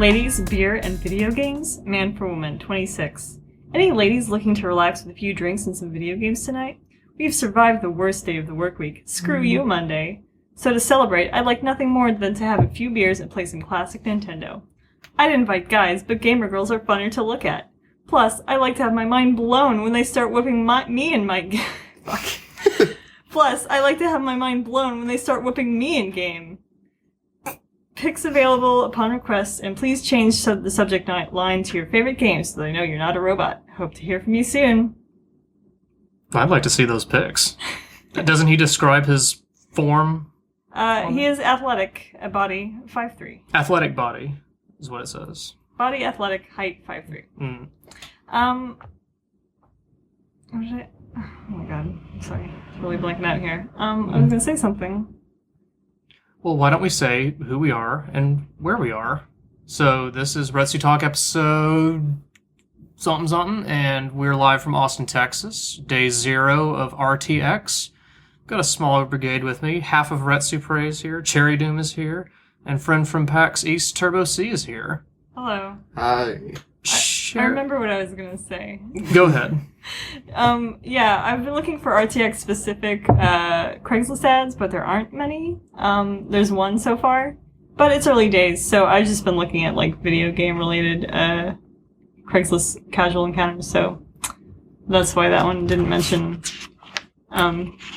Ladies, beer, and video games? Man for woman, 26. Any ladies looking to relax with a few drinks and some video games tonight? We've survived the worst day of the work week. Screw you, Monday. So to celebrate, I'd like nothing more than to have a few beers and play some classic Nintendo. I'd invite guys, but gamer girls are funner to look at. Plus, I like to have my mind blown when they start whipping me in game. Pics available upon request, and please change the subject line to your favorite game so they know you're not a robot. Hope to hear from you soon. I'd like to see those pics. Doesn't he describe his form? He is athletic, a body 5'3". Athletic body is what it says. Body, athletic, height 5'3". What did I... Oh my god, I'm sorry. It's really blanking out here. I was going to say something. Well, why don't we say who we are and where we are? So this is Retsutalk episode something, and we're live from Austin, Texas. Day 0 of RTX. Got a smaller brigade with me. Half of retsupurae is here. Cherrydoom is here. And friend from PAX East, TurboC is here. Hello. Hi. I remember what I was going to say. Go ahead. Yeah, I've been looking for RTX specific Craigslist ads, but there aren't many. There's one so far, but it's early days, so I've just been looking at like video game related Craigslist casual encounters, so that's why that one didn't mention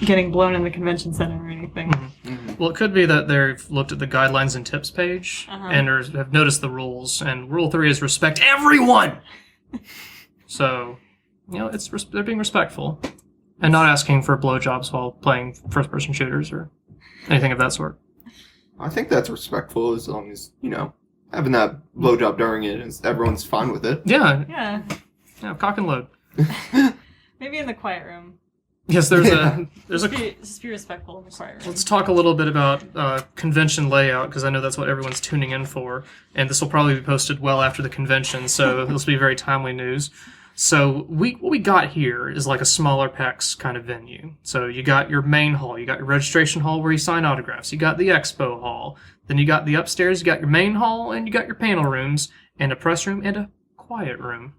getting blown in the convention center or anything. Well, it could be that they've looked at the guidelines and tips page and have noticed the rules. And Rule 3 is respect everyone! So, you know, they're being respectful. And not asking for blowjobs while playing first-person shooters or anything of that sort. I think that's respectful as long as, you know, having that blowjob during it is everyone's fine with it. Yeah, cock and load. Maybe in the quiet room. Yes, Just be respectful of the quiet room. Let's talk a little bit about convention layout, because I know that's what everyone's tuning in for, and this will probably be posted well after the convention, so this will be very timely news. So what we got here is like a smaller PAX kind of venue. So you got your main hall, you got your registration hall where you sign autographs, you got the expo hall, then you got the upstairs, you got your main hall, and you got your panel rooms, and a press room, and a quiet room.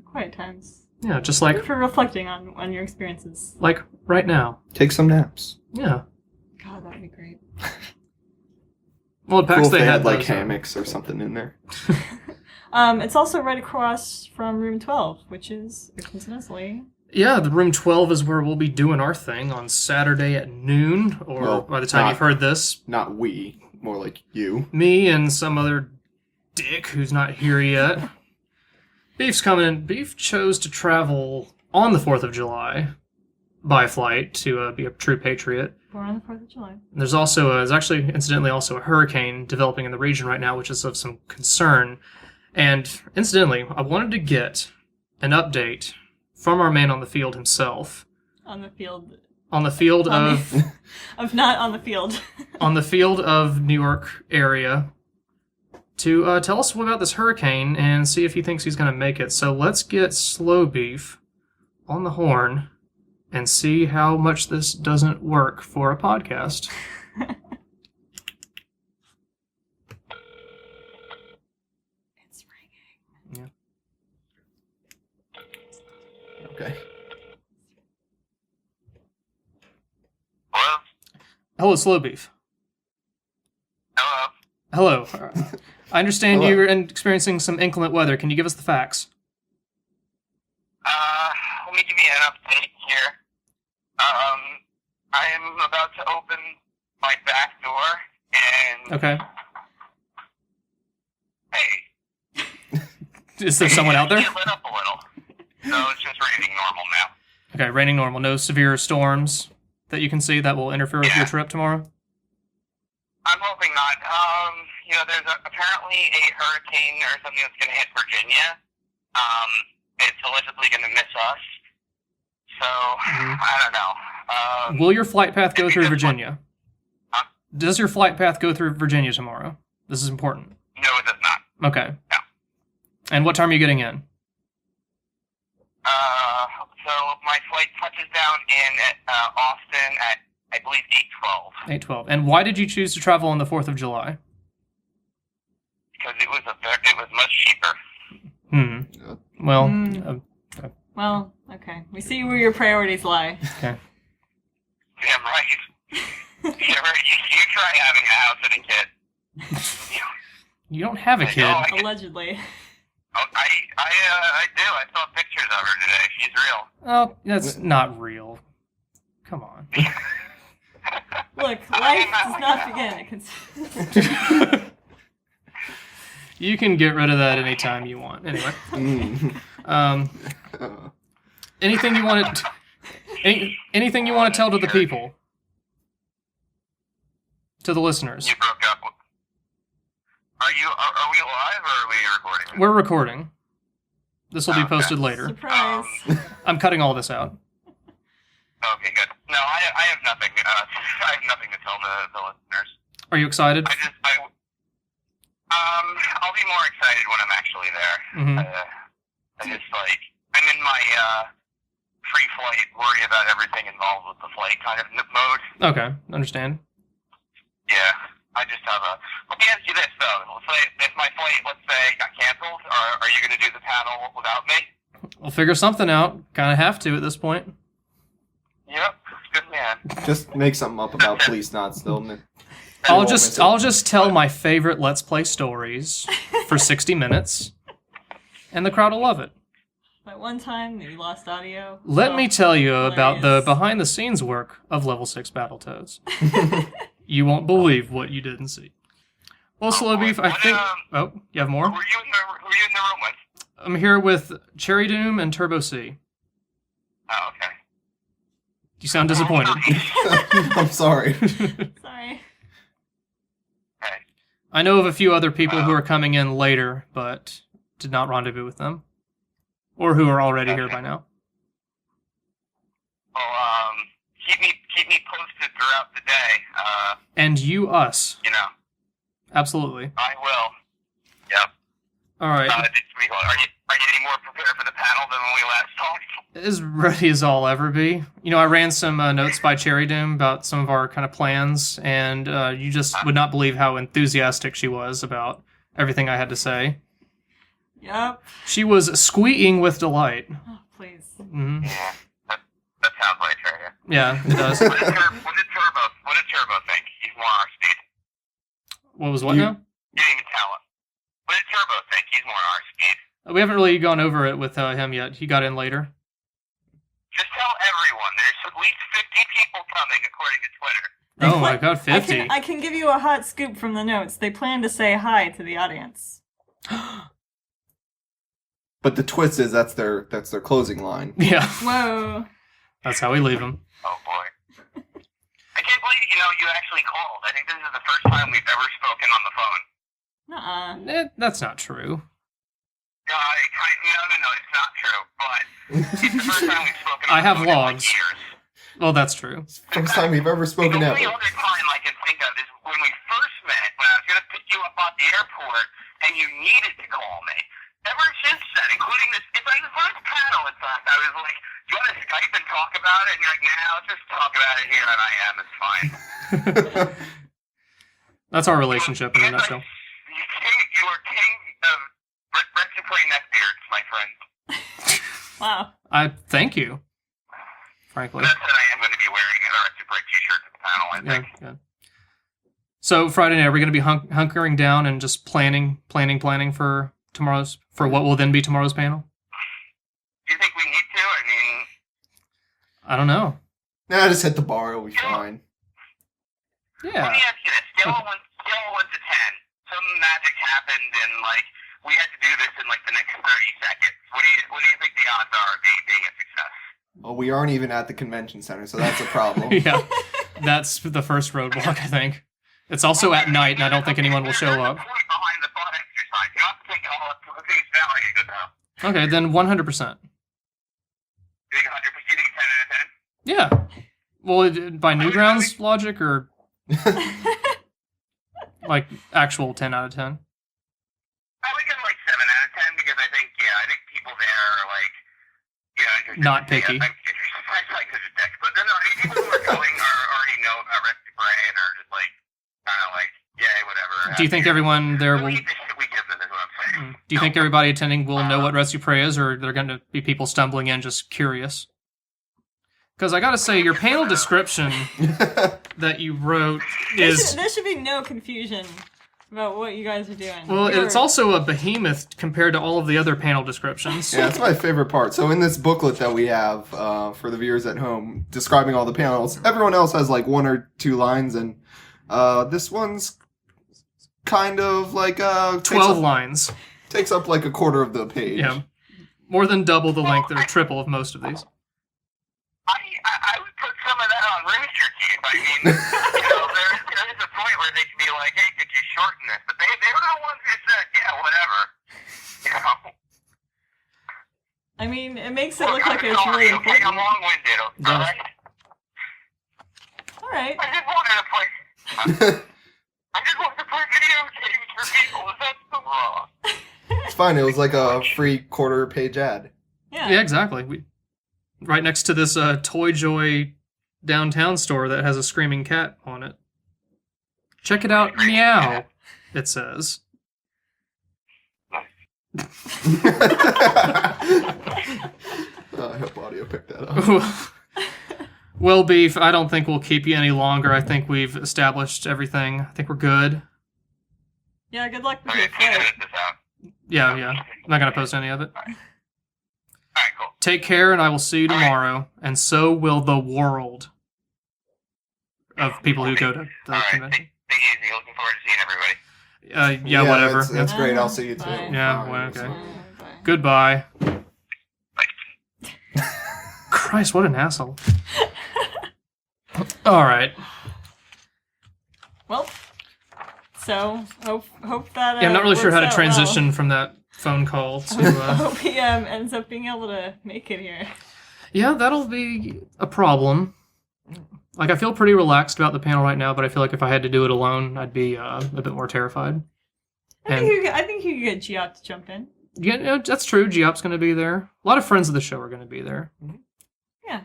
Quiet times. Yeah, just like... For reflecting on your experiences. Like right now. Take some naps. Yeah. God, that would be great. Well, at PAX Cool if they had like those, hammocks or something in there. It's also right across from room 12, which is, coincidentally... Yeah, the room 12 is where we'll be doing our thing on Saturday at noon, or by the time you've heard this... Not we, more like you. Me and some other dick who's not here yet. Beef's coming in. Beef chose to travel on the 4th of July by flight to be a true patriot. Born on the 4th of July. There's also, there's actually, incidentally, also a hurricane developing in the region right now, which is of some concern. And, incidentally, I wanted to get an update from our man on the field himself. On the field... On the field of... not on the field. On the field of New York area, to tell us about this hurricane and see if he thinks he's going to make it. So let's get Slow Beef on the horn and see how much this doesn't work for a podcast. It's ringing. Yeah. Okay. Hello? Hello, Slow Beef. Hello? Hello. I understand Hello. you're experiencing some inclement weather. Can you give us the facts? Let me give you an update here. I am about to open my back door, and... Okay. Hey. Is there someone out there? It lit up a little. So it's just raining normal now. Okay, raining normal. No severe storms that you can see that will interfere with your trip tomorrow? I'm hoping not. You know, there's apparently a hurricane or something that's going to hit Virginia. It's allegedly going to miss us. So, I don't know. Will your flight path go through because- Virginia? Huh? Does your flight path go through Virginia tomorrow? This is important. No, it does not. Okay. No. And what time are you getting in? So my flight touches down in Austin at, I believe, 8:12. 8:12. And why did you choose to travel on the 4th of July? because it was much cheaper. Well, Well, okay. We see where your priorities lie. okay. Damn right. You try having a house and a kid. You don't have a kid. Allegedly. I do. I saw pictures of her today. She's real. Oh, that's not real. Come on. Look, life does not begin at You can get rid of that anytime you want. Anyway. Anything you want to... anything you want to tell to the people? To the listeners? You broke up. Are we live or are we recording? We're recording. This will be posted later. Surprise. I'm cutting all this out. Okay, good. No, I have nothing. I have nothing to tell the listeners. Are you excited? I'll be more excited when I'm actually there. Mm-hmm. I'm in my free flight, worry about everything involved with the flight kind of mode. Okay, understand. Yeah, I just have let me ask you this though. Let's say if my flight, let's say, got canceled, are you going to do the panel without me? We'll figure something out. Kind of have to at this point. Yep, good man. Just make something up about police not still. I'll just tell my favorite Let's Play stories for 60 minutes, and the crowd will love it. That one time that you lost audio. Let me tell you about the hilarious. behind-the-scenes work of Level 6 Battletoads. You won't believe what you didn't see. Well, Slow Beef, I think... Oh, you have more? Who are you in the room with? I'm here with Cherrydoom and TurboC. Oh, okay. You sound disappointed. I'm sorry. Sorry. Okay. I know of a few other people who are coming in later, but did not rendezvous with them. Or who are already here by now. Well, keep me posted throughout the day. And you, us. You know. Absolutely. I will. Yep. All right. Are you any more prepared for the panel than when we last talked? As ready as I'll ever be. You know, I ran some notes by Cherrydoom about some of our kind of plans, and you just would not believe how enthusiastic she was about everything I had to say. Yep. She was squeaking with delight. Oh, please. Mm-hmm. Yeah, that sounds like her. Yeah, it does. What did Turbo think? He's more our speed. What was what now? You didn't even tell him. What did Turbo think? He's more our speed. We haven't really gone over it with him yet. He got in later. Just tell everyone. There's at least 50 people coming, according to Twitter. Oh my god, 50. I can give you a hot scoop from the notes. They plan to say hi to the audience. But the twist is that's their closing line. Yeah. Whoa. That's how we leave him. Oh boy. I can't believe you actually called. I think this is the first time we've ever spoken on the phone. Nuh-uh. That's not true. No, it's not true. But it's the first time we've spoken on I the have phone logs. in like years. Well, that's true. First time we've ever spoken The ever. only other time I can think of is when we first met, when I was going to pick you up at the airport, and you needed to call me. Ever since then, including this, it's like the first panel, in fact, I was like, do you want to Skype and talk about it? And you're like, nah, let's just talk about it here, and I am, it's fine. That's our relationship in a nutshell. You are king of Retsutalk neckbeards, my friend. Wow. I thank you, frankly. That said, I am going to be wearing a Retsutalk t-shirt at the panel, I think. Yeah. So Friday night, are we going to be hunkering down and just planning for what will then be tomorrow's panel? Do you think we need to? I mean... I don't know. Nah, just hit the bar, it'll be fine. Yeah. Let me ask you this. Scale of 1 to 10. Some magic happened and, we had to do this in, the next 30 seconds. What do you think the odds are of being a success? Well, we aren't even at the convention center, so that's a problem. Yeah. That's the first roadblock, I think. It's also at night, and I don't think anyone will show up. There's a point behind the thought exercise. You don't have to take it all up to the face value, though. Okay, then 100%. You think 100%? You think 10 out of 10? Yeah. Well, by Newgrounds logic, or actual 10 out of 10? I would give 7 out of 10 because I think people there are Not picky. I'm such a dick, but people who are going already know about retsupurae and are just kind of yay, whatever. Do you think everyone there will... We get Do you think everybody attending will know what retsupurae is, or they're going to be people stumbling in just curious? Because I got to say, your panel description that you wrote is... There should be no confusion about what you guys are doing. Well, it's also a behemoth compared to all of the other panel descriptions. Yeah, that's my favorite part. So in this booklet that we have for the viewers at home, describing all the panels, everyone else has like 1 or 2 lines, and this one's kind of like 12 lines. Takes up like a quarter of the page. Yeah, more than double the length or triple of most of these. I would put some of that on Rooster Teeth. I mean, there is a point where they can be like, hey, could you shorten this? But they were the ones who said, yeah, whatever. I mean, it makes it look like it's sorry, really okay, I'm important. long-winded, alright? Alright. I just wanted to play... I just wanted to play video games for people. Is that so wrong? It's fine. It was like a free quarter-page ad. Yeah, exactly. Right next to this Toy Joy downtown store that has a screaming cat on it. Check it out, meow, it says. I hope audio picked that up. Well, Beef, I don't think we'll keep you any longer. I think we've established everything. I think we're good. Yeah, good luck with Okay, your can you flight. edit this out? Yeah. I'm not going to post any of it. Alright, cool. Take care, and I will see you tomorrow. And so will the world of people who go to the Alright, convention. take it easy. Looking forward to seeing everybody. Yeah, whatever. That's great. I'll see you too. Bye. Yeah, Fine. well, okay. Bye. Goodbye. Christ, what an asshole. All right. Well, so hope that. Yeah, I'm not really sure how to works out transition from that phone call to. well. Hope he ends up being able to make it here. Yeah, that'll be a problem. Like, I feel pretty relaxed about the panel right now, but I feel like if I had to do it alone, I'd be a bit more terrified. I think you could get Giot to jump in. Yeah, that's true. Giop's going to be there. A lot of friends of the show are going to be there. Yeah.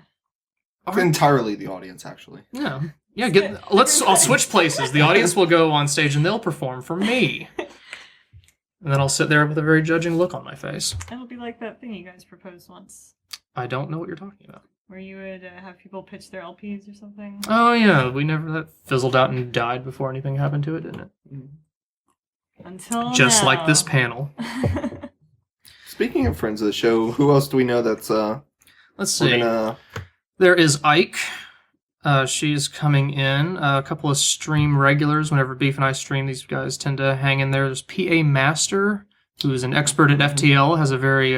Entirely the audience, actually. Yeah. Yeah, I'll switch places. The audience will go on stage and they'll perform for me. And then I'll sit there with a very judging look on my face. It'll be like that thing you guys proposed once, I don't know what you're talking about. where you would have people pitch their LPs or something. Oh, yeah. That fizzled out and died before anything happened to it, didn't it? Until Just now. like this panel. Speaking of friends of the show, who else do we know that's Let's see. gonna... There is Ike. She's coming in. A couple of stream regulars. Whenever Beef and I stream, these guys tend to hang in there. There's PA Master, who is an expert at FTL, has a very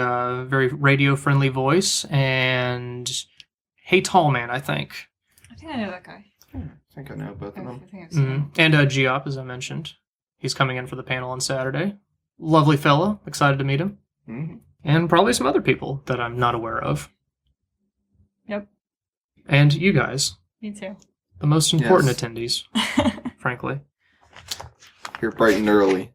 radio-friendly voice. And Hey Tall Man, I think. I think I know that guy. I think I know both of I them. think I've seen him. And Giop, as I mentioned. He's coming in for the panel on Saturday. Lovely fella. Excited to meet him. Mm-hmm. And probably some other people that I'm not aware of. Yep. And you guys. Me too. The most important Yes. attendees, frankly. You're bright and early.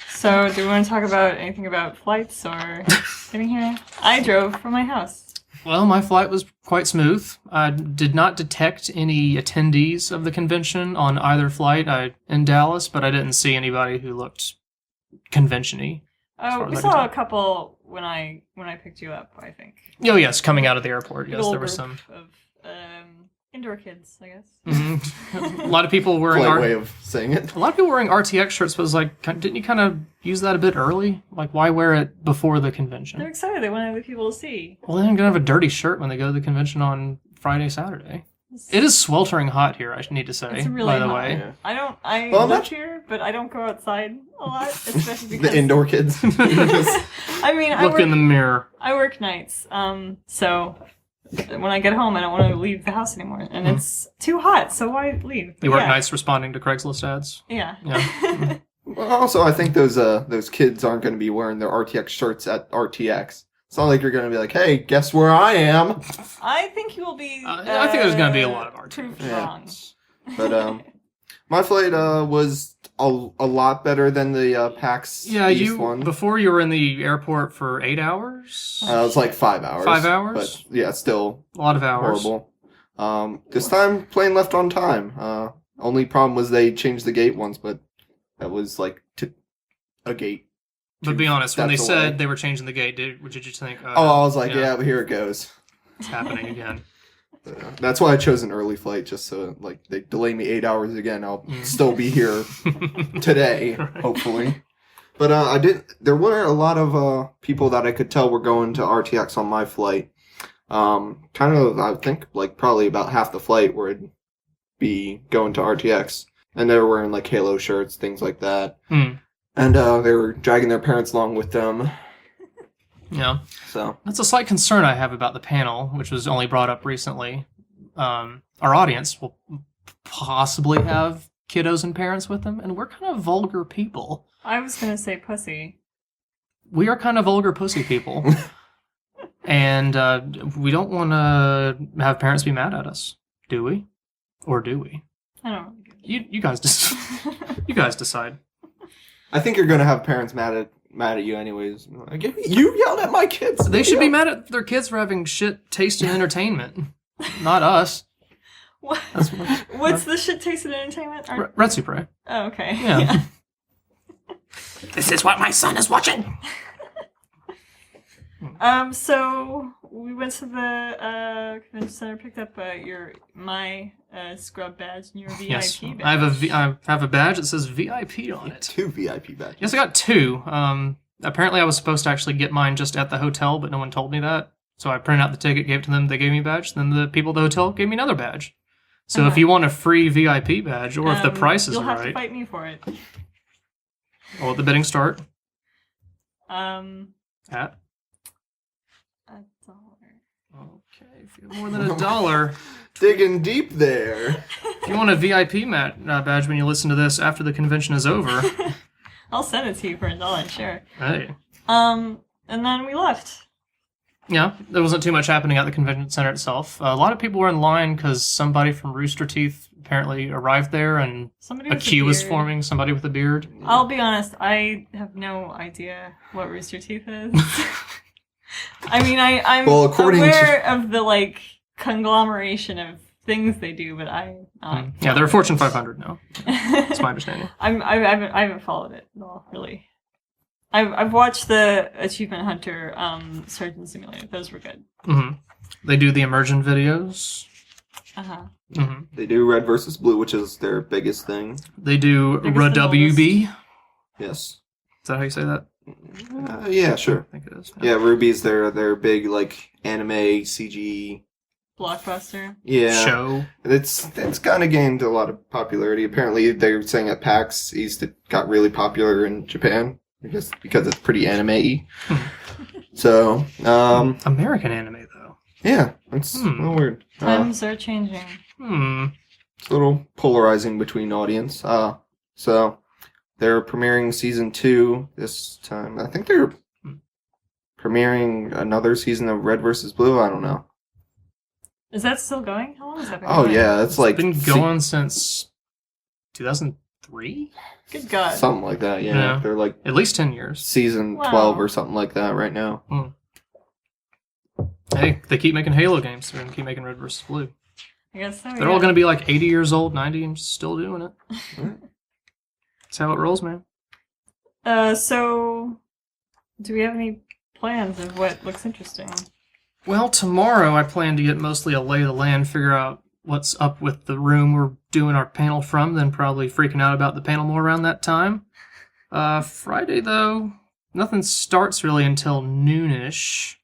So, do we want to talk about anything about flights or getting here? I drove from my house. Well, my flight was quite smooth. I did not detect any attendees of the convention on either flight in Dallas, but I didn't see anybody who looked convention-y. Oh, as we I can saw tell. a couple when I picked you up, I think. Oh, yes, coming out of the airport. Yes, Little there were group some. of indoor kids, I guess. Mhm. A lot of people wearing Polite way of saying it. a lot of people wearing RTX shirts, but it was like, didn't you kind of use that a bit early? Like, why wear it before the They're convention? excited. They want other people to see. Well, they're going to have a dirty shirt when they go to the convention on Friday, Saturday. It is sweltering hot here, I need to say, It's really by the hot. way. Yeah. I Well, live not- here, but I don't go outside a lot, especially because The indoor kids. I mean, Look in the mirror. I work nights, so when I get home, I don't want to leave the house anymore, and it's too hot. So why leave? You work Yeah. nights responding to Craigslist ads. Yeah. Yeah. Well, also, I think those kids aren't going to be wearing their RTX shirts at RTX. It's not like you're going to be like, hey, guess where I am? I think you will be. I think there's gonna be a lot of art. Proved Yeah. wrong. But my flight was a lot better than the PAX Yeah, East one. before you were in the airport for 8 hours? It was like 5 hours. 5 hours? But yeah, still A lot of hours. horrible. This time, plane left on time. Only problem was they changed the gate once, but that was like a gate But be honest, when they steps away. said they were changing the gate, did you think? Oh, I was like, yeah, but here it goes. It's happening again. That's why I chose an early flight, just so like they delay me 8 hours again, I'll still be here today, hopefully. But I did. There were a lot of people that I could tell were going to RTX on my flight. Kind of, I think, like probably about half the flight would be going to RTX, and they were wearing like Halo shirts, things like that, and they were dragging their parents along with them. Yeah. So that's a slight concern I have about the panel, which was only brought up recently. Our audience will possibly have kiddos and parents with them, and we're kind of vulgar people. I was gonna say pussy. We are kind of vulgar pussy people. And we don't want to have parents be mad at us, do we? Or do we? I don't really get it. You guys you guys decide. I think you're gonna have parents mad at you anyways. Like, you yelled at my kids. They should be mad at their kids for having shit taste in entertainment, not us. What? That's What's the shit tasted entertainment? Retsupurae. Oh, okay. Yeah. This is what my son is watching. So we went to the convention center, picked up my scrub badge and your VIP Yes, badge. I have a badge that says VIP on it. 2 VIP badges. Yes, I got 2. Apparently I was supposed to actually get mine just at the hotel, but no one told me that. So I printed out the ticket, gave it to them, they gave me a badge, then the people at the hotel gave me another badge. So if you want a free VIP badge, or if the price is you'll have right, to fight me for it. I'll let the bidding start. At? $1. Okay, if you have more than $1. Digging deep there. If you want a VIP badge when you listen to this after the convention is over, I'll send it to you for $1, sure. hey. And then we left. Yeah, there wasn't too much happening at the convention center itself. A lot of people were in line because somebody from Rooster Teeth apparently arrived there, and Somebody a with queue was beard. forming. Somebody with a beard. I'll be honest, I have no idea what Rooster Teeth is. I mean, I'm Well, according aware of the, like, conglomeration of things they do, but I'm not. Yeah, they're a Fortune 500 now. That's my understanding. I haven't followed it at all, really. I've watched the Achievement Hunter Surgeon Simulator. Those were good. They do the immersion videos. They do Red versus Blue, which is their biggest thing. They do Biggest and WB. Yes. Is that how you say that? Yeah, sure. I think it is. Yeah, Ruby's their big like anime CG Blockbuster. Show. It's kind of gained a lot of popularity. Apparently, they're saying at PAX East it got really popular in Japan because it's pretty anime-y. So, American anime though. yeah, it's a little weird. Times are changing. It's a little polarizing between audience. So they're premiering season 2 this time. I think they're premiering another season of Red versus Blue. I don't know. Is that still going? How long has that been Oh going? yeah, it's like Been going since 2003. Good God. something like that. Yeah, Yeah. they're like At least 10 years. season Wow. 12 or something like that right now. Hey, they keep making Halo games. They're going to keep making Red vs. Blue. I guess so. They're all going to be like 80 years old, 90, and still doing it. That's how it rolls, man. So, do we have any plans of what looks interesting? Well, tomorrow I plan to get mostly a lay of the land, figure out what's up with the room we're doing our panel from, then probably freaking out about the panel more around that time. Friday, though, nothing starts really until noonish.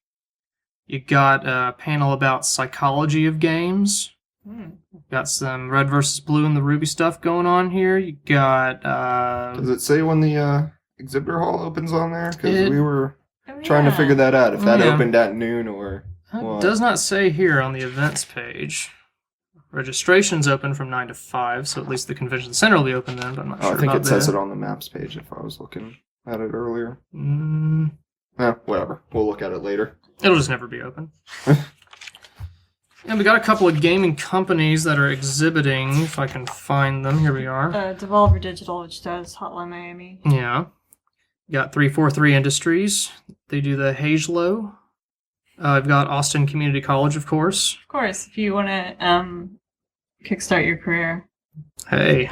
You got a panel about psychology of games. Got some Red versus Blue and the Ruby stuff going on here. You got... Does it say when the exhibitor hall opens on there? Because It- we were trying to figure that out, if that opened at noon or It what. does not say here on the events page. Registration's open from 9 to 5, so at least the convention center will be open then, but I'm not Oh, sure I think about it says that. it on the maps page if I was looking at it earlier. Mm, Whatever. We'll look at it later. it'll just never be open. And we got a couple of gaming companies that are exhibiting, if I can find them. Here we are. Devolver Digital, which does Hotline Miami. Yeah. Got 343 Industries. They do the Halo. I've got Austin Community College, of course. Of course, if you want to kickstart your career. Hey,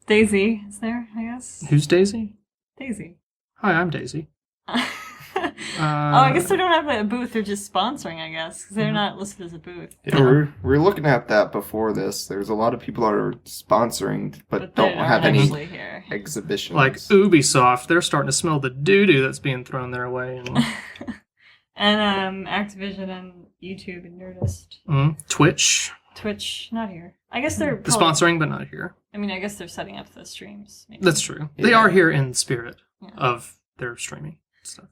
Daisy is there, I guess. who's Daisy? Daisy. Hi, I'm Daisy. I guess they don't have a booth. They're just sponsoring, I guess, because they're not listed as a booth. Yeah, we're looking at that before this. There's a lot of people that are sponsoring, but they don't have any actually here. exhibitions. Like Ubisoft, they're starting to smell the doo-doo that's being thrown their way. And Activision and YouTube and Nerdist. Twitch. Twitch, not here. I guess they're The sponsoring, but not here. I mean, I guess they're setting up the streams. Maybe. That's true. Yeah. They are here in spirit of their streaming stuff.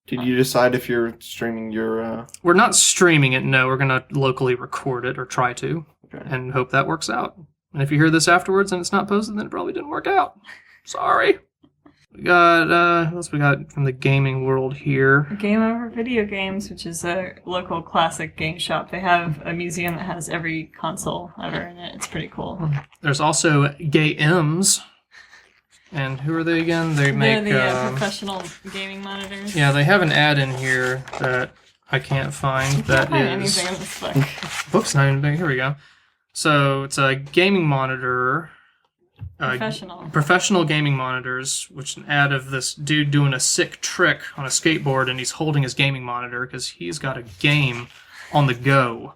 Did you decide if you're streaming your... We're not streaming it, no. We're going to locally record it, or try to, and hope that works out. And if you hear this afterwards and it's not posted, then it probably didn't work out. Sorry. We got, what else we got from the gaming world here? Game Over Video Games, which is a local classic game shop. They have a museum that has every console ever in it. It's pretty cool. There's also Gay M's. And who are they again? They make... They're the professional gaming monitors. Yeah, they have an ad in here that I can't find. That Find is... anything in this book. Book's not even big. Here we go. So it's a gaming monitor... Professional gaming monitors, which is an ad of this dude doing a sick trick on a skateboard, and he's holding his gaming monitor because he's got a game on the go.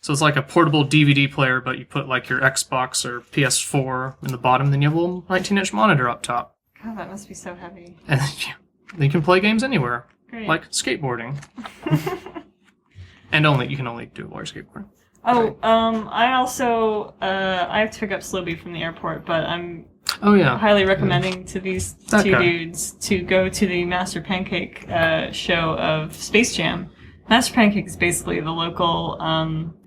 So it's like a portable DVD player, but you put like your Xbox or PS4 in the bottom, then you have a little 19-inch monitor up top. God, that must be so heavy. And you can play games anywhere, Great. like skateboarding. And you can only do it while you're skateboarding. Oh, I also I have to pick up Slowby from the airport, but I'm highly recommending to these two dudes to go to the Master Pancake show of Space Jam. Master Pancake is basically the local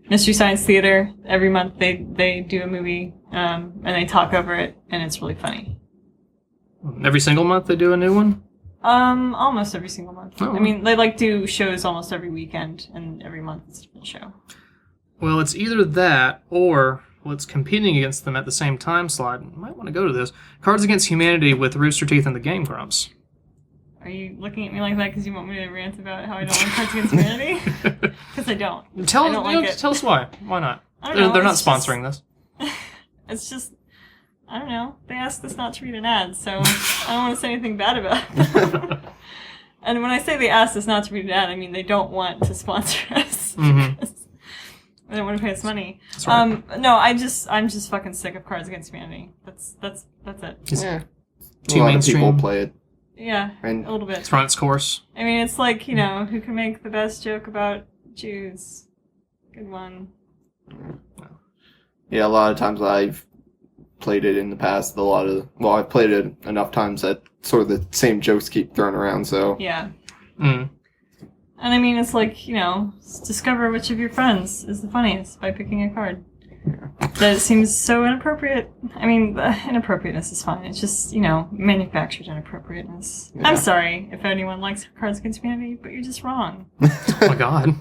Mystery Science Theater. Every month they do a movie and they talk over it, and it's really funny. Every single month they do a new one? Almost every single month. Oh. I mean, they do shows almost every weekend, and every month it's a different show. Well, it's either that or what's competing against them at the same time slot. You might want to go to this. Cards Against Humanity with Rooster Teeth and the Game Grumps. Are you looking at me like that because you want me to rant about how I don't like Cards Against Humanity? Because I don't. Tell us why. Why not? They're not sponsoring this. It's just, I don't know. They asked us not to read an ad, so I don't want to say anything bad about it. And when I say they asked us not to read an ad, I mean they don't want to sponsor us. Mm-hmm. They don't want to pay us money. That's right. No, I'm just fucking sick of Cards Against Humanity. That's it. Yeah. Too a lot mainstream. of people play it. Yeah, And a little bit. It's run its course. I mean, it's like, who can make the best joke about Jews? Good one. Yeah, a lot of times I've played it in the past. I've played it enough times that sort of the same jokes keep thrown around, so... Yeah. Mm. And I mean, it's like, discover which of your friends is the funniest by picking a card. That it seems so inappropriate. I mean, the inappropriateness is fine. It's just, manufactured inappropriateness. Yeah. I'm sorry if anyone likes Cards Against Humanity, but you're just wrong. Oh my god.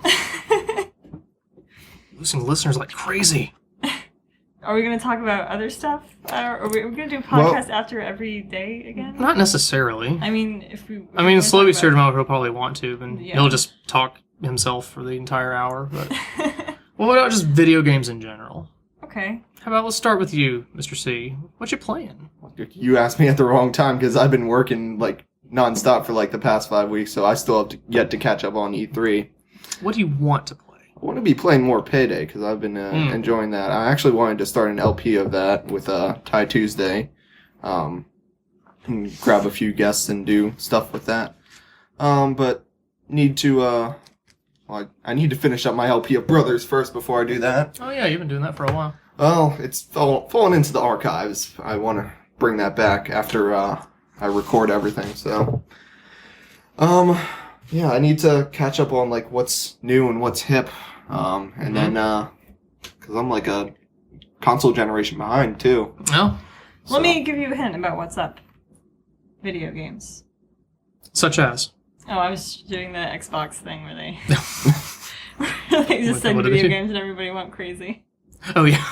Losing listeners like crazy. Are we going to talk about other stuff? Are we going to do a podcast after every day again? Not necessarily. I mean, if we... slowly steered him out, he'll probably want to, and he'll just talk himself for the entire hour. But well, what about just video games in general? Okay. How about let's start with you, Mr. C. What you playing? You asked me at the wrong time, because I've been working, nonstop for, the past 5 weeks, so I still have yet to catch up on E3. What do you want to play? I want to be playing more Payday, because I've been enjoying that. I actually wanted to start an LP of that with Tie Tuesday. And grab a few guests and do stuff with that. But need to... I need to finish up my LP of Brothers first before I do that. Oh yeah, you've been doing that for a while. Well, it's fallen into the archives. I want to bring that back after I record everything, so... Yeah, I need to catch up on, what's new and what's hip. And then, because I'm, a console generation behind, too. No? Let me give you a hint about what's up. Video games. Such as? Oh, I was doing the Xbox thing where they just said What did video they do? games and everybody went crazy. Oh yeah.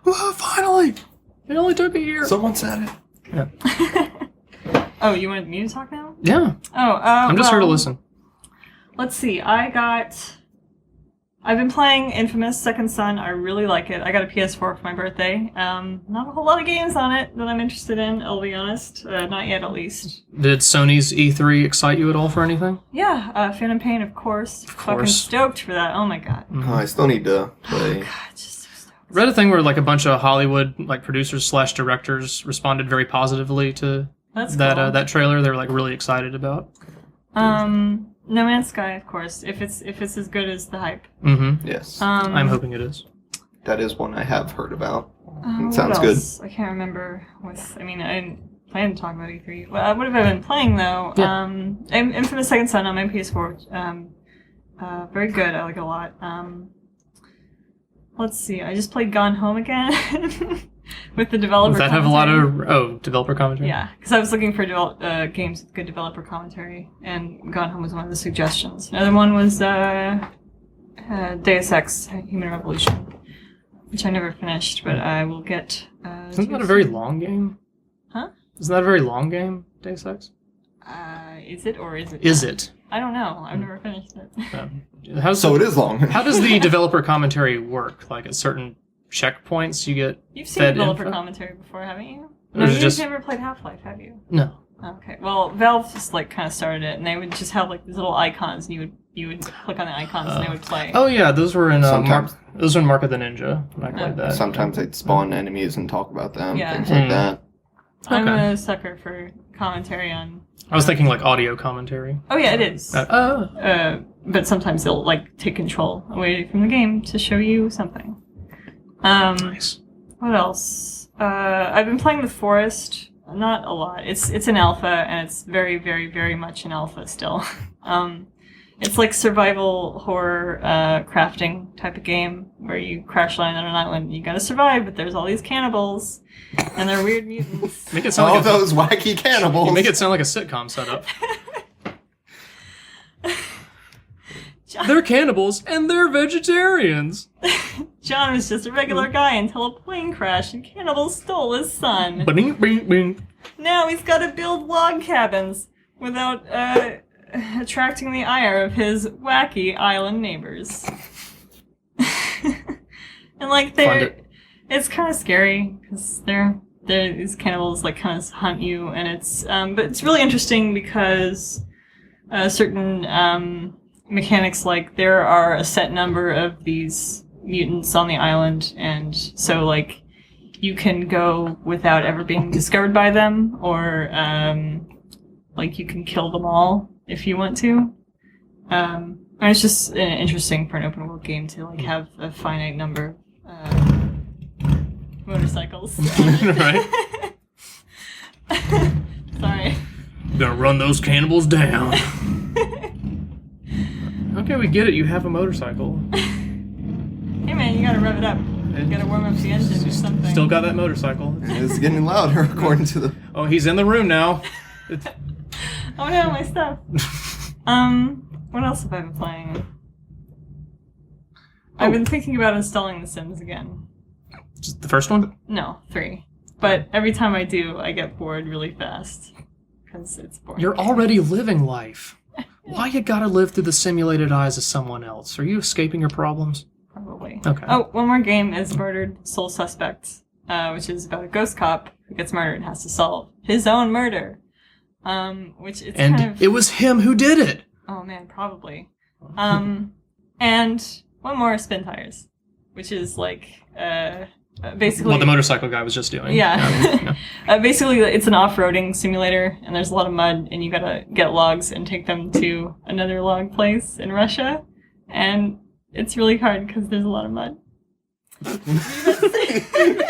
Well, finally! It only took a year. Someone said it. Yeah. Oh, you wanted me to talk now? Yeah. Oh, I'm just here to listen. Let's see. I I've been playing Infamous Second Son. I really like it. I got a PS4 for my birthday. Not a whole lot of games on it that I'm interested in, I'll be honest. Not yet, at least. Did Sony's E3 excite you at all for anything? Yeah, Phantom Pain, of course. Fucking stoked for that. Oh my god. Oh, I still need to play. Oh god, just so stoked. Read a thing where like a bunch of Hollywood like producers / directors responded very positively to That's that cool. that trailer. They were like really excited about. No Man's Sky, of course. If it's as good as the hype. Mm-hmm. Yes, I'm hoping it is. that is one I have heard about. What Sounds good. else? I can't remember. I didn't plan to talk about E3. What have I been playing though? Yeah. Infamous Second Son on my PS4. Very good. I like it a lot. Let's see. I just played Gone Home again with the developer. Does that have a lot of developer commentary? Yeah, because I was looking for games with good developer commentary, and Gone Home was one of the suggestions. Another one was Deus Ex: Human Revolution, which I never finished, but I will get. Isn't that a very long game? Huh? Isn't that a very long game, Deus Ex? Is it or is it? Is it? I don't know. I've never finished it. So it is long. How does the developer commentary work? Like at certain checkpoints, you get You've seen fed developer info? commentary before, haven't you? Or No, is it you've just- never played Half-Life, have you? No. Okay. Well, Valve just like kind of started it, and they would just have like these little icons, and you would click on the icons, and they would play. Oh yeah, those were in Sometimes. those were in Mark of the Ninja. I played that. Sometimes they'd spawn enemies and talk about them, Yeah. things like that. I'm Okay. a sucker for commentary on. I was thinking like audio commentary. Oh yeah, it is. But sometimes they'll like take control away from the game to show you something. Nice. What else? I've been playing The Forest. Not a lot. It's an alpha, and it's very, very, very much an alpha still. It's like survival horror crafting type of game where you crash land on an island and you gotta survive, but there's all these cannibals and they're weird mutants. Make it sound All like those wacky cannibals. you make it sound like a sitcom setup. They're cannibals and they're vegetarians. John was just a regular guy until a plane crashed and cannibals stole his son. Bing, bing, bing. Now he's gotta build log cabins without attracting the ire of his wacky island neighbors. And like it's kind of scary because these cannibals like kind of hunt you, and it's but it's really interesting because certain mechanics, like there are a set number of these mutants on the island, and so like you can go without ever being discovered by them, or like you can kill them all if you want to. And it's just interesting for an open world game to like have a finite number of motorcycles. Right? Sorry. Gonna run those cannibals down. Okay, we get it. You have a motorcycle. Hey man, you gotta rev it up. You gotta warm up the engine or something. Still got that motorcycle. It's getting louder according to the... Oh, he's in the room now. Oh no, my stuff. What else have I been playing? I've been thinking about installing The Sims again. Just the first one? No, 3. But every time I do, I get bored really fast. Because it's boring. You're already living life. Why you gotta live through the simulated eyes of someone else? Are you escaping your problems? Probably. Okay. Oh, one more game is Murdered Soul Suspect, which is about a ghost cop who gets murdered and has to solve his own murder. Which it's And kind of... it was him who did it. Oh man, probably. And one more, Spin Tires, which is like basically What the motorcycle guy was just doing. Yeah. Basically, it's an off-roading simulator, and there's a lot of mud, and you gotta get logs and take them to another log place in Russia, and it's really hard because there's a lot of mud.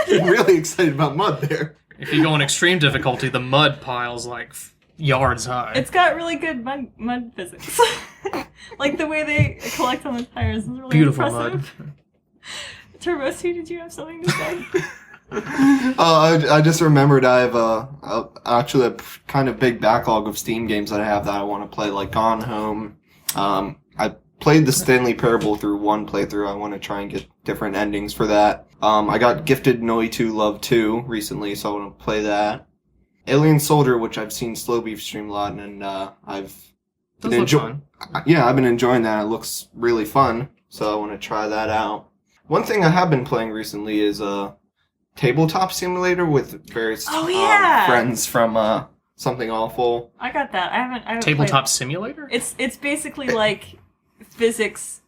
really excited about mud there. If you go on extreme difficulty, the mud pile's like yards high. It's got really good mud physics. Like the way they collect on the tires is really beautiful impressive. mud. TurboC, did you have something to say? I just remembered I have actually a kind of big backlog of Steam games that I have that I want to play, like Gone Home. I played the Stanley Parable through one playthrough. I want to try and get different endings for that. I got gifted Noi 2 Love 2 recently, so I want to play that. Alien Soldier, which I've seen Slow Beef stream a lot, and I've Those been look fun. Yeah, I've been enjoying that. It looks really fun. so I want to try that out. One thing I have been playing recently is Tabletop Simulator with various friends from Something Awful. I got that. I haven't Tabletop played. Simulator? It's basically like physics.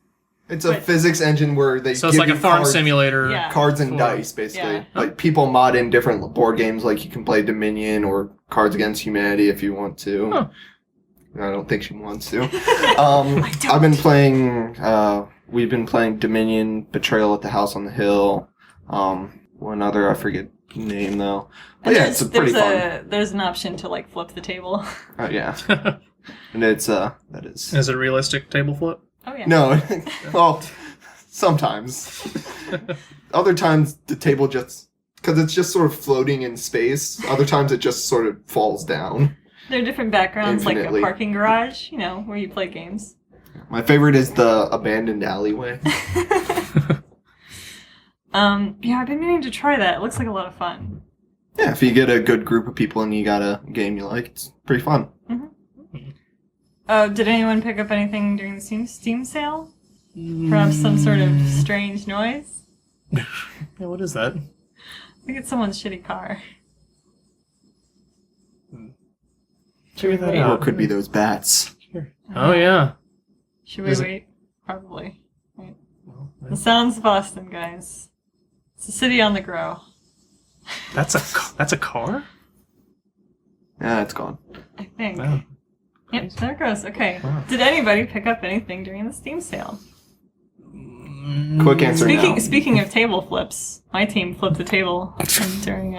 It's a physics engine where they So give it's like you a farm cards, simulator. Yeah. cards and For- dice, basically. Yeah. Like people mod in different board games, like you can play Dominion or Cards Against Humanity if you want to. Huh. I don't think she wants to. I don't. I've been playing. We've been playing Dominion, Betrayal at the House on the Hill. One other, I forget the name though. But yeah, it's pretty fun. There's an option to like flip the table. Yeah, and it's that is. Is it realistic table flip? Oh yeah. No, well, sometimes. Other times the table just because it's just sort of floating in space. Other times it just sort of falls down. There are different backgrounds, Infinitely. like a parking garage, where you play games. My favorite is the abandoned alleyway. Yeah, I've been meaning to try that. It looks like a lot of fun. Yeah, if you get a good group of people and you got a game you like, it's pretty fun. Did anyone pick up anything during the Steam sale? Perhaps some sort of strange noise? Yeah, what is that? I think it's someone's shitty car. Figure that Or it out. could be those bats. Oh, yeah. Should we Is it- wait? Probably. Right. Well, The sounds of Boston, guys. It's a city on the grow. That's a car? Yeah, it's gone. I think. Wow. Yep, there it goes. Okay. Wow. Did anybody pick up anything during the Steam sale? Quick answer now. Speaking of table flips, my team flipped the table during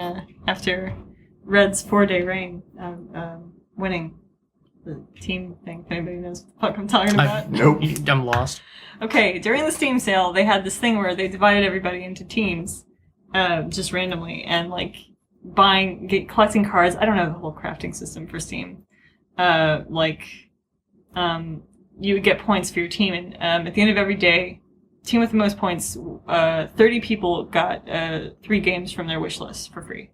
after Red's 4-day reign of winning the team thing. If anybody knows what I'm talking about. Nope. I'm lost. Okay, during the Steam sale, they had this thing where they divided everybody into teams, just randomly, and like collecting cards. I don't know the whole crafting system for Steam. You would get points for your team, and at the end of every day, team with the most points, 30 people got 3 games from their wish list for free,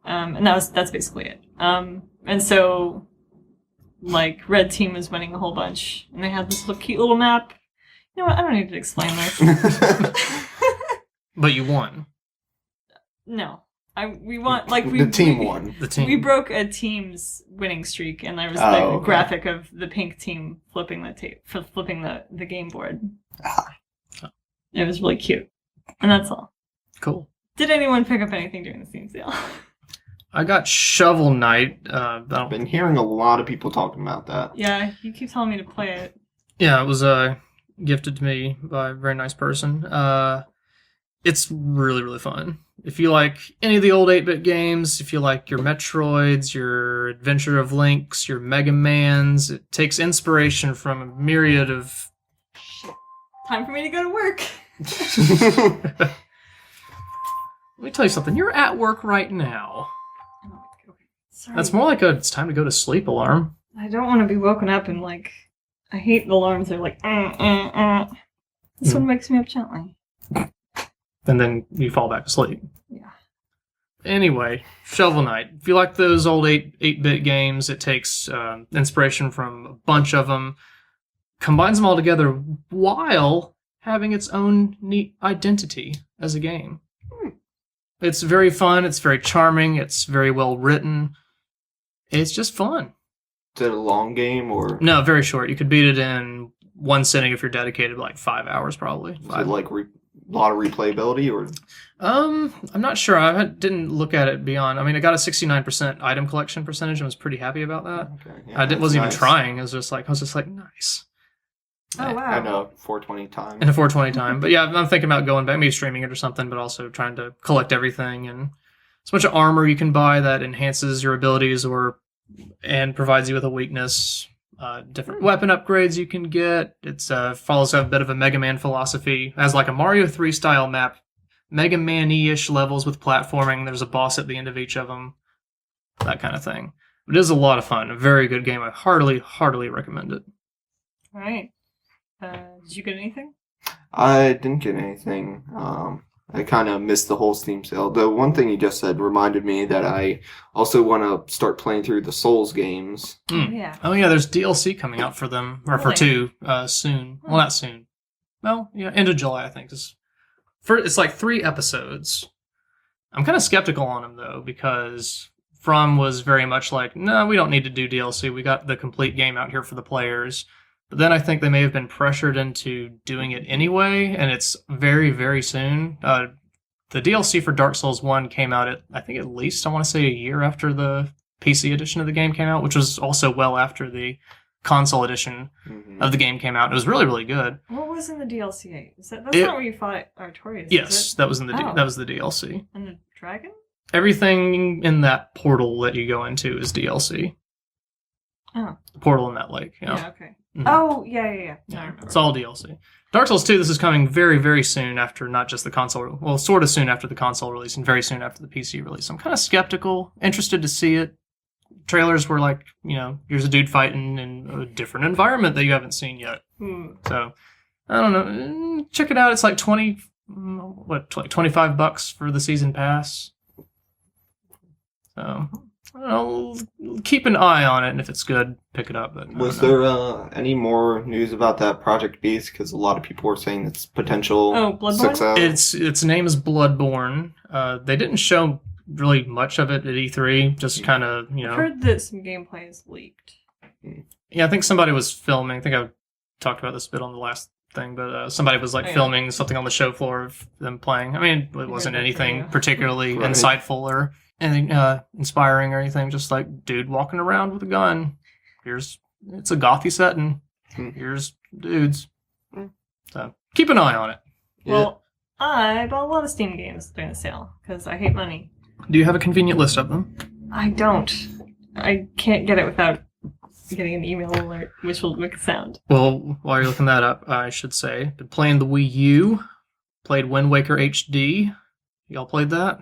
and that's basically it. And so, like, Red team was winning a whole bunch, and they had this cute little map. You know what? I don't need to explain this. But you won. No, we want The team won. The team. We broke a team's winning streak, and there was Oh, the okay. graphic of the pink team flipping the game board. It was really cute, and that's all. Cool. Did anyone pick up anything during the Steam sale? I got Shovel Knight. I've been hearing a lot of people talking about that. Yeah, you keep telling me to play it. Yeah, it was gifted to me by a very nice person. It's really, really fun. If you like any of the old 8-bit games, if you like your Metroids, your Adventure of Links, your Mega Mans, it takes inspiration from a myriad of... Time for me to go to work. Let me tell you something. You're at work right now. Sorry. That's more like a it's time to go to sleep alarm. I don't want to be woken up and like. I hate the alarms. They're like. This one wakes me up gently. And then you fall back to sleep. Yeah. Anyway, Shovel Knight. If you like those old 8-bit games, it takes inspiration from a bunch of them, combines them all together while having its own neat identity as a game. It's very fun. It's very charming. It's very well written. It's just fun. Is it a long game or No, very short. You could beat it in one sitting if you're dedicated, like 5 hours probably. is it like a lot of replayability or? I'm not sure. I didn't look at it beyond. I mean, I got a 69% item collection percentage and was pretty happy about that. Okay, Wasn't even nice. trying. I was just like, nice. Oh wow. I know 420 time. In a 420 time. But yeah, I'm thinking about going back, maybe streaming it or something, but also trying to collect everything. And it's a bunch of armor you can buy that enhances your abilities and provides you with a weakness. Different weapon upgrades you can get. It follows a bit of a Mega Man philosophy. It has like a Mario 3 style map. Mega Man-y-ish levels with platforming. There's a boss at the end of each of them. That kind of thing. It is a lot of fun. A very good game. I heartily recommend it. All right. Did you get anything? I didn't get anything. I kind of missed the whole Steam sale. The one thing you just said reminded me that I also want to start playing through the Souls games. Mm. Yeah. Oh yeah, there's DLC coming out for them, or for Really? 2 soon. Well, not soon. Well, yeah, end of July, I think. It's like 3 episodes. I'm kind of skeptical on them, though, because From was very much like, no, we don't need to do DLC. We got the complete game out here for the players. But then I think they may have been pressured into doing it anyway, and it's very, very soon. The DLC for Dark Souls 1 came out I think at least, I want to say, a year after the PC edition of the game came out, which was also well after the console edition of the game came out. It was really, really good. What was in the DLC? That's not where you fought Artorias, yes, is it? that was that was the DLC. And the dragon? Everything in that portal that you go into is DLC. Oh. The portal in that lake. You know? Yeah, okay. Mhm. Oh, yeah. I remember. It's all DLC. Dark Souls 2, this is coming very, very soon after not just the console, well, sort of soon after the console release and very soon after the PC release. I'm kind of skeptical, interested to see it. Trailers were like, here's a dude fighting in a different environment that you haven't seen yet. So, I don't know. Check it out. It's like $25 for the season pass. So, I'll keep an eye on it, and if it's good, pick it up. But was there any more news about that Project Beast? Because a lot of people were saying it's potential Bloodborne? success. Its name is Bloodborne. They didn't show really much of it at E3. Just kind of, I've heard that some gameplay is leaked. Yeah, I think somebody was filming. I think I talked about this a bit on the last thing, but somebody was filming something on the show floor of them playing. I mean, it wasn't anything particularly insightful or anything inspiring or anything. Just like dude walking around with a gun. It's a gothy setting. Here's dudes. So keep an eye on it. Well, I bought a lot of Steam games during the sale because I hate money. Do you have a convenient list of them? I don't. I can't get it without getting an email alert, which will make a sound. Well, while you're looking that up, I should say, been playing the Wii U, played Wind Waker HD. Y'all played that?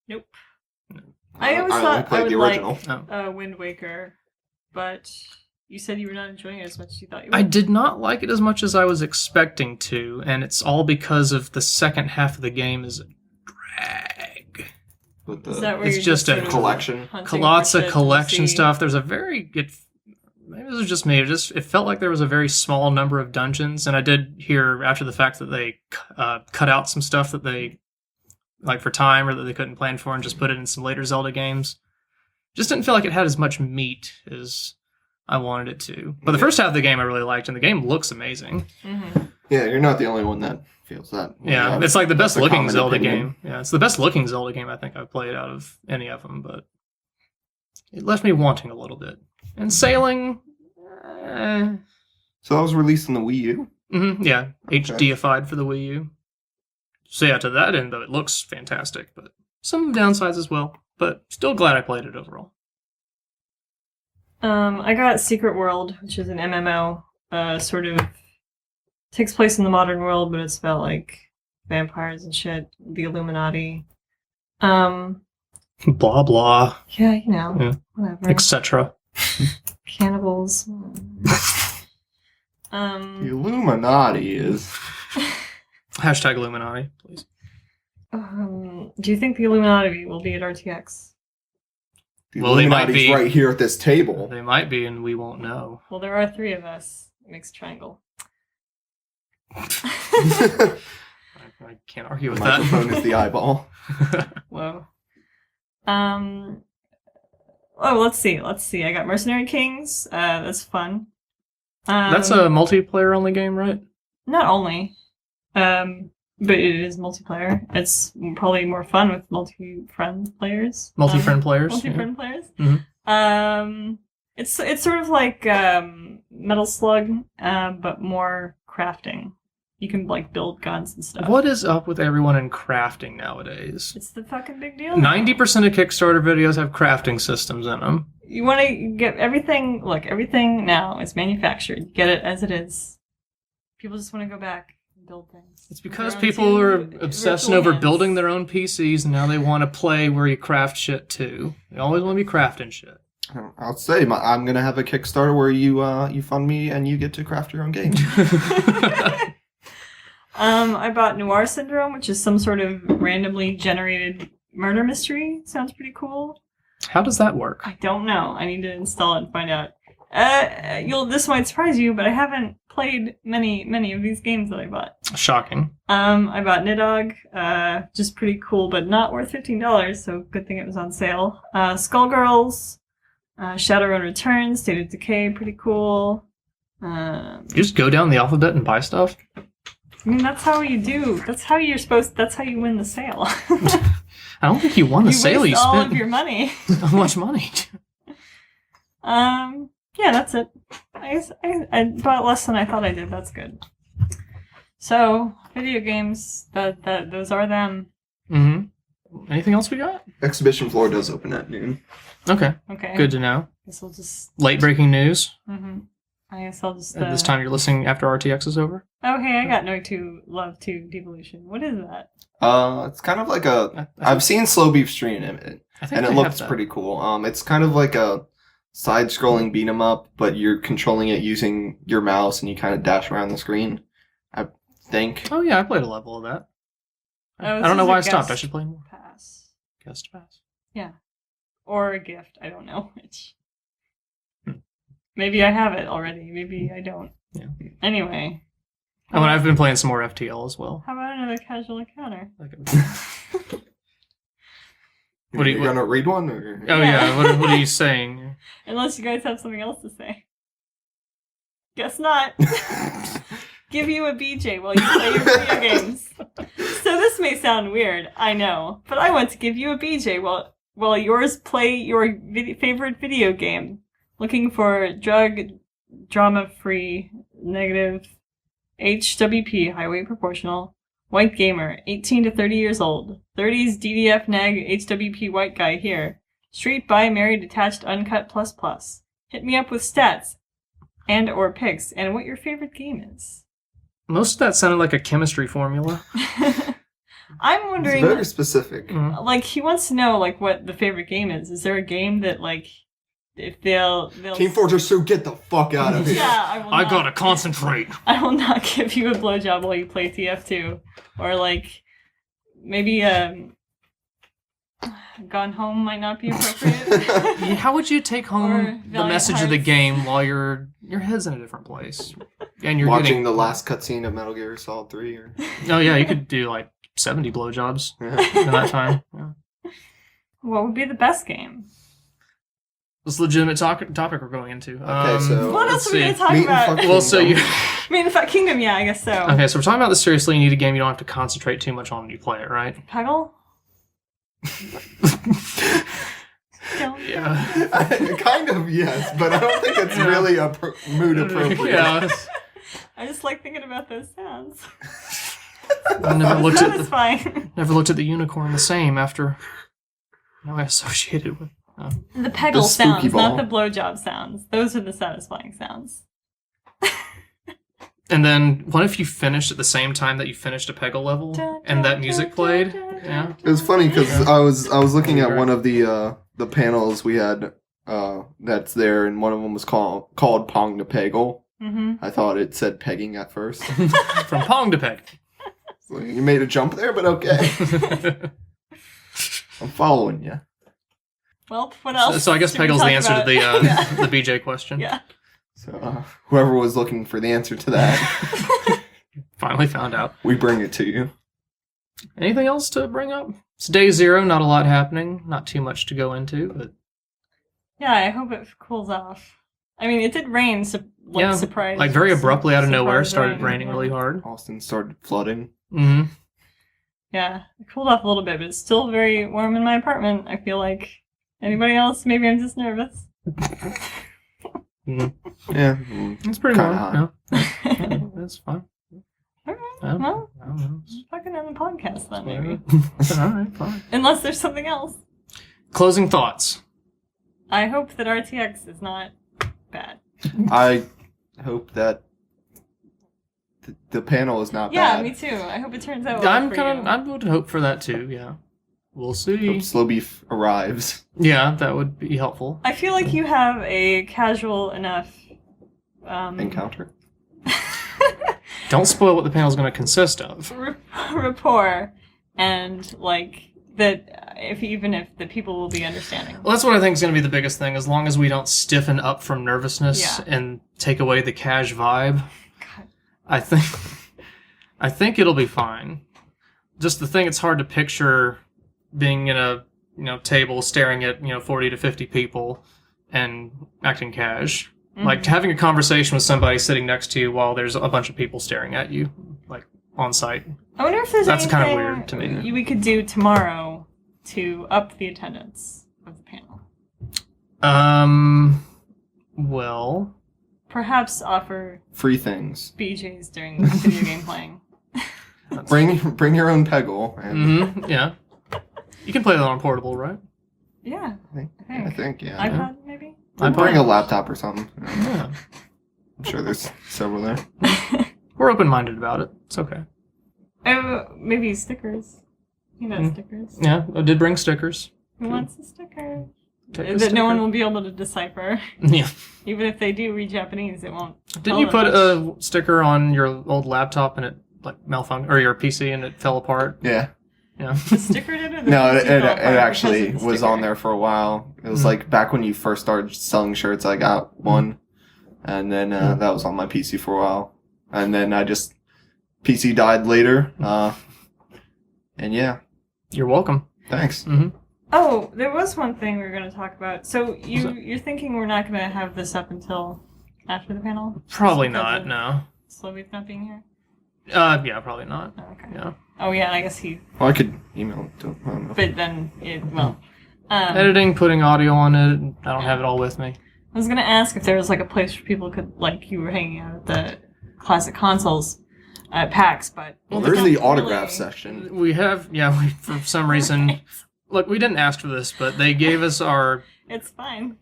Nope. I always thought I would like Wind Waker, but you said you were not enjoying it as much as you thought you would. I did not like it as much as I was expecting to, and it's all because of the second half of the game is a drag. Is that where it's you're just a collection. Lots of collection stuff. There's a maybe this was just me. It felt like there was a very small number of dungeons, and I did hear after the fact that they cut out some stuff that they like for time or that they couldn't plan for and just put it in some later Zelda games. Just didn't feel like it had as much meat as I wanted it to. But the first half of the game I really liked, and the game looks amazing. Mm-hmm. Yeah, you're not the only one that feels that. Yeah, it's like the best looking Zelda game. Yeah, it's the best looking Zelda game I think I've played out of any of them, but it left me wanting a little bit. And sailing, So that was released on the Wii U? Mm-hmm, yeah, HDified for the Wii U. So yeah, to that end, though, it looks fantastic, but some downsides as well. But still glad I played it overall. I got Secret World, which is an MMO, sort of takes place in the modern world, but it's about like vampires and shit, the Illuminati. Blah blah. Yeah, whatever. Etc. Cannibals. The Illuminati is... Hashtag Illuminati, please. Do you think the Illuminati will be at RTX? The Illuminati's right here at this table. They might be, and we won't know. Well, there are 3 of us. It makes a triangle. I can't argue with that. Microphone is the eyeball. Whoa. Let's see. I got Mercenary Kings. That's fun. That's a multiplayer-only game, right? Not only. But it is multiplayer. It's probably more fun with multi-friend players. Multi-friend players. Multi-friend players. Mm-hmm. It's sort of like Metal Slug, but more crafting. You can like build guns and stuff. What is up with everyone in crafting nowadays? It's the fucking big deal. 90% of Kickstarter videos have crafting systems in them. You want to get everything. Look, everything now is manufactured. You get it as it is. People just want to go back. Build things. It's because people are obsessing over building their own PCs, and now they want to play where you craft shit too. They always want to be crafting shit. I'll say I'm gonna have a Kickstarter where you fund me and you get to craft your own game. I bought Noir Syndrome, which is some sort of randomly generated murder mystery. Sounds pretty cool. How does that work? I don't know. I need to install it and find out. This might surprise you, but I haven't played many of these games that I bought. Shocking. I bought Nidhogg, just pretty cool, but not worth $15, so good thing it was on sale. Skullgirls, Shadowrun Returns, State of Decay, pretty cool. You just go down the alphabet and buy stuff? I mean, that's how you do. That's how you win the sale. I don't think you won the sale. Waste You all spent of your money. how much money? Yeah, that's it. I guess I bought less than I thought I did. That's good. So, video games, those are them. Mm-hmm. Anything else we got? Exhibition floor does open at noon. Okay. Okay. Good to know. Guess we'll just... Late breaking news. Mm-hmm. I guess I'll just... At this time you're listening after RTX is over? Oh, hey, I got No 2 Love 2 Devolution. What is that? It's kind of like I've seen Slow Beef stream it, and it looks pretty cool. It's kind of like a side-scrolling beat 'em up, but you're controlling it using your mouse, and you kind of dash around the screen. I think. Oh yeah, I played a level of that. Oh, I don't know why I stopped. I should play more. Pass. Guest pass. Yeah. Or a gift. I don't know which. Maybe I have it already. Maybe I don't. Yeah. Anyway. Oh, and I've been playing some more FTL as well. How about another casual encounter? What are you gonna read one? Or? Oh yeah. What are you saying? Unless you guys have something else to say. Guess not. Give you a BJ while you play your video games. So this may sound weird, I know, but I want to give you a BJ while yours play your favorite video game. Looking for drama-free, negative, HWP, highway proportional, white gamer, 18 to 30 years old, 30s DDF neg HWP white guy here, street by married attached uncut plus. Hit me up with stats and or pics and what your favorite game is. Most of that sounded like a chemistry formula. I'm wondering... It's very specific. Like, he wants to know, like, what the favorite game is. Is there a game that, like... If they'll Team Fortress 2, get the fuck out of here. Yeah, I gotta concentrate. I will not give you a blowjob while you play TF2. Or like maybe Gone Home might not be appropriate. How would you take home the message of the game while your head's in a different place? And you're watching the last cutscene of Metal Gear Solid 3 or oh yeah, you could do like 70 blowjobs in that time. Yeah. What would be the best game? This legitimate topic we're going into. Okay, so what else are we going to talk Meat about? and Fuck Well, so you... Meat and Fuck Kingdom, yeah, I guess so. Okay, so we're talking about this seriously. You need a game you don't have to concentrate too much on when you play it, right? Peggle? Yeah. Kind of, yes, but I don't think it's really mood appropriate. Yeah. I just like thinking about those sounds. I never looked at Satisfying. the unicorn the same after now I associated with The Peggle The spooky sounds, ball. not the blowjob sounds. Those are the satisfying sounds. And then what if you finished at the same time that you finished a Peggle level and that music played? Yeah. It was funny because I was looking at one of the panels we had that's there, and one of them was called Pong to Peggle. Mm-hmm. I thought it said pegging at first. From Pong to Peg. So you made a jump there, but okay. I'm following you. Well, what else? So I guess should we Peggle's the talk answer about? to the the BJ question. Yeah. So whoever was looking for the answer to that, Finally found out. we bring it to you. Anything else to bring up? It's day 0, not a lot happening, not too much to go into, but Yeah, I hope it cools off. I mean, it did rain, surprise. like very abruptly out of nowhere, surprise started rain, raining yeah. really hard. Austin started flooding. Mm-hmm. Yeah, it cooled off a little bit, but it's still very warm in my apartment. I feel like anybody else, maybe I'm just nervous. Mm-hmm. Yeah, It's pretty warm. Kinda Yeah. That's fine. Alright, I don't well, know. fucking end the podcast then, maybe. All right, fine. Unless there's something else. Closing thoughts. I hope that RTX is not bad. I hope that the panel is not Yeah, bad. me too. I hope it turns out well I'm for kind of. you. I would hope for that too. Yeah, we'll see. Hope Slow Beef arrives. Yeah, that would be helpful. I feel like you have a casual enough Encounter. Don't spoil what the panel's going to consist of. rapport, and like that. Even if the people will be understanding. Well, that's what I think is going to be the biggest thing. As long as we don't stiffen up from nervousness Yeah. and take away the cash vibe, God. I think it'll be fine. Just the thing, it's hard to picture being in a table staring at 40 to 50 people and acting cash. Mm-hmm. Like having a conversation with somebody sitting next to you while there's a bunch of people staring at you, like on site. I wonder if there's That's anything kind of weird to me. we could do tomorrow to up the attendance of the panel. Well, Perhaps offer Free things. BJs during video game playing. Bring your own Peggle. And yeah. You can play that on portable, right? Yeah. I think, yeah. iPod, maybe? Bring a laptop or something. Yeah. I'm sure there's several there. We're open-minded about it. It's okay. Maybe stickers. Stickers. Yeah, I did bring stickers. Who wants a sticker? Take a That sticker. no one will be able to decipher. Yeah. Even if they do read Japanese, it won't. Didn't you put a sticker on your old laptop and it malfunctioned, or your PC and it fell apart? Yeah. Yeah. The sticker did it? No, it fell apart actually because of the was sticker? on there for a while. It was like back when you first started selling shirts, I got one. And then that was on my PC for a while. And then PC died later. And yeah. You're welcome. Thanks. Mm-hmm. Oh, there was one thing we were going to talk about. So you're thinking we're not going to have this up until after the panel? Probably Because not, of no. Slovic not being here? Yeah, probably not. Oh, okay. Yeah. Oh, yeah, I guess he... Well, I could email it to him. I don't know. But then, Editing, putting audio on it, I don't have it all with me. I was going to ask if there was, a place where people could, you were hanging out at the classic consoles at PAX, but... Well, there's the Really- autograph section. We have, for some reason... Look, we didn't ask for this, but they gave us our... It's fine.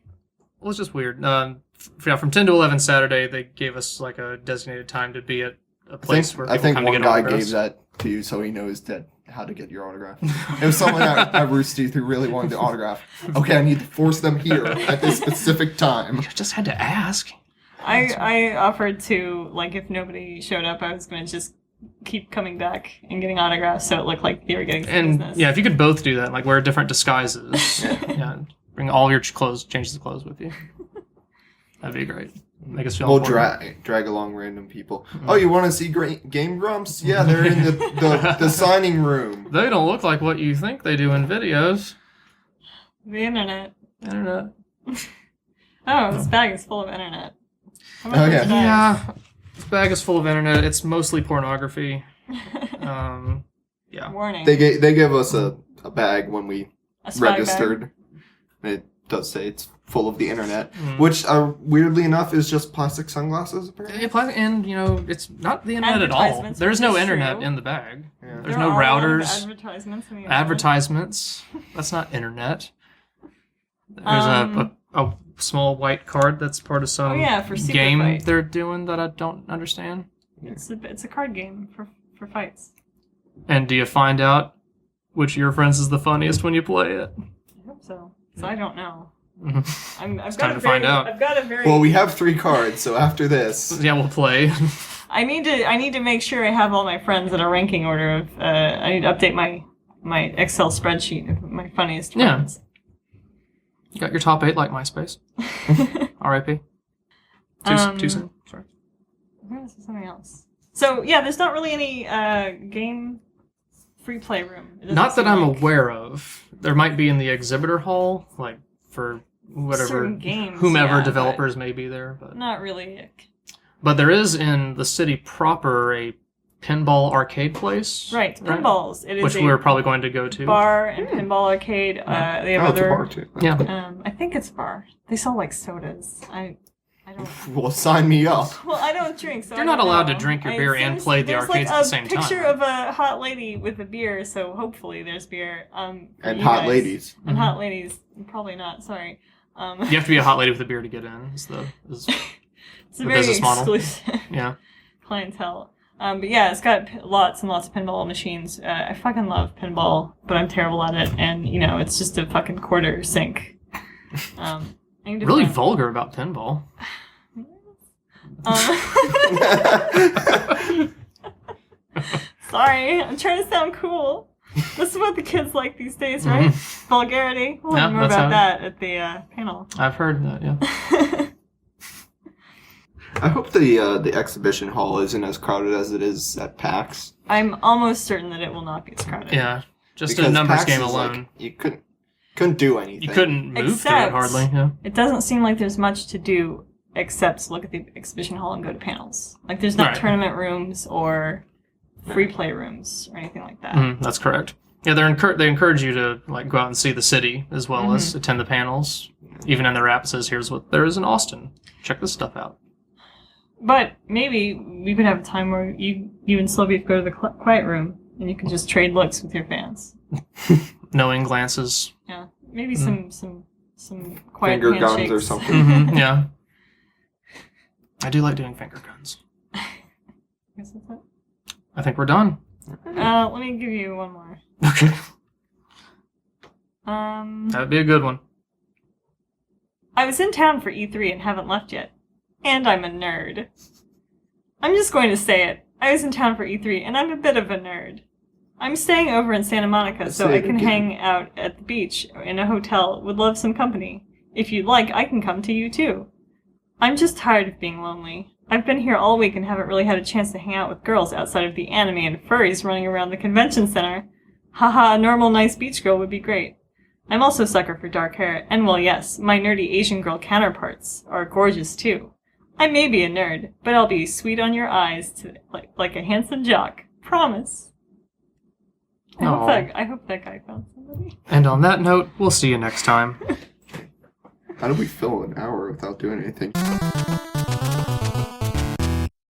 Well, it's just weird. From 10 to 11 Saturday, they gave us, a designated time to be at a place where people I think come to one get guy autographs. gave that to you so he knows how to get your autograph. It was someone at Rooster Teeth who really wanted the autograph. Okay, I need to force them here at this specific time. You just had to ask. I offered to, if nobody showed up, I was going to just keep coming back and getting autographs so it looked like they were getting some And business. yeah, if you could both do that, wear different disguises. Yeah, bring all your changes of clothes with you. That'd be great. Make us feel We'll important. drag along random people. Oh, you want to see Game Grumps? Yeah, they're in the signing room. They don't look like what you think they do in videos. The internet. Internet. Oh, this bag is full of internet. How much Oh, yeah. merchandise? Yeah, this bag is full of internet. It's mostly pornography. Yeah. Warning. They gave us a bag when we A swag registered. It does say it's full of the internet, Mm. which weirdly enough is just plastic sunglasses. Apparently. And it's not the internet at all. Advertisements, There's which no is internet true. in the bag. Yeah. There's There no are a lot of routers. Advertisements. In the Advertisements. That's not internet. There's a small white card that's part of some for Super game Fight. they're doing that I don't understand. It's a card game for fights. And do you find out which of your friends is the funniest when you play it? I hope so. So I don't know. Mhm. I've time to find out. I've got a very. Well, we have 3 cards, so after this, Yeah, we'll play. I need to make sure I have all my friends in a ranking order of. I need to update my Excel spreadsheet of my funniest Yeah. friends. You got your top 8 like MySpace. R.I.P. Too soon. Sorry. I'm gonna say something else. So yeah, there's not really any game free play room. It doesn't Not that seem I'm like aware of. There might be in the exhibitor hall, for whatever, certain games, whomever yeah, developers may be there. But Not really. But there is in the city proper a pinball arcade place. Right, pinballs. It is Which a we're probably going to go to. bar and pinball arcade. They have it's a other. bar too. Yeah. I think it's a bar. They sell sodas. I don't. Well, sign me up. Well, I don't drink, so You're I not don't allowed know. to drink your It beer and seems play the there's arcades at the same There's a picture time. of a hot lady with a beer, so hopefully there's beer. For And you hot guys. ladies. And hot ladies, probably not. Sorry. You have to be a hot lady with a beer to get in. it's a the very business model. exclusive Yeah. clientele. But yeah, it's got lots and lots of pinball machines. I fucking love pinball, but I'm terrible at it, and it's just a fucking quarter sink. I need to Really find- vulgar about pinball. Sorry, I'm trying to sound cool. This is what the kids like these days, right? Vulgarity. We'll learn more that's about how- that at the panel. I've heard that, yeah. I hope the exhibition hall isn't as crowded as it is at PAX. I'm almost certain that it will not be as crowded. Yeah, just Because a numbers PAX game is alone. like, you couldn't do anything. You couldn't move through Except- it hardly. Yeah. It doesn't seem like there's much to do except look at the exhibition hall and go to panels. Like there's not Right. tournament rooms or free play rooms or anything like that. That's correct. Yeah, they encourage you to like go out and see the city as well as attend the panels. Even in their app it says, "Here's what there is in Austin. Check this stuff out." But maybe we could have a time where you and Sylvia go to the quiet room and you can just trade looks with your fans. Knowing glances. Yeah, maybe some quiet Finger guns handshakes. or something. Yeah. I do like doing finger guns. Guess that's it. I think we're done. Let me give you one more. Okay. Um, That'd be a good one. I was in town for E3 and haven't left yet. And I'm a nerd. I'm just going to say it. I was in town for E3 and I'm a bit of a nerd. I'm staying over in Santa Monica so Say I it can again. hang out at the beach in a hotel. Would love some company. If you'd like, I can come to you too. I'm just tired of being lonely. I've been here all week and haven't really had a chance to hang out with girls outside of the anime and furries running around the convention center. Haha, a normal nice beach girl would be great. I'm also a sucker for dark hair, and well yes, my nerdy Asian girl counterparts are gorgeous too. I may be a nerd, but I'll be sweet on your eyes like a handsome jock. Promise. Aw. I hope that guy found somebody. And on that note, we'll see you next time. How do we fill an hour without doing anything?